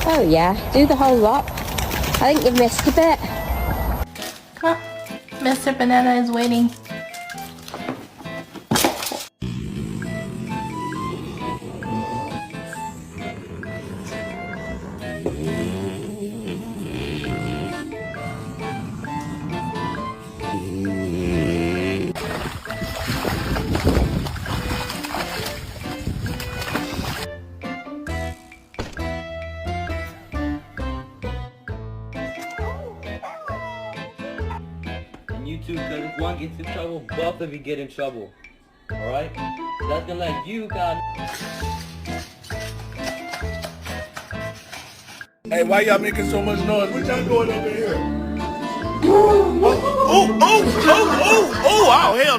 Oh yeah, do the whole lot. I think you've missed a bit. Come on. Mr. Banana is waiting. And you too, cause if one gets in trouble, both of you get in trouble. Alright? That's gonna let you guys. Hey, why y'all making so much noise? What y'all doing over here? Oh, oh, oh, oh, oh, oh, hell.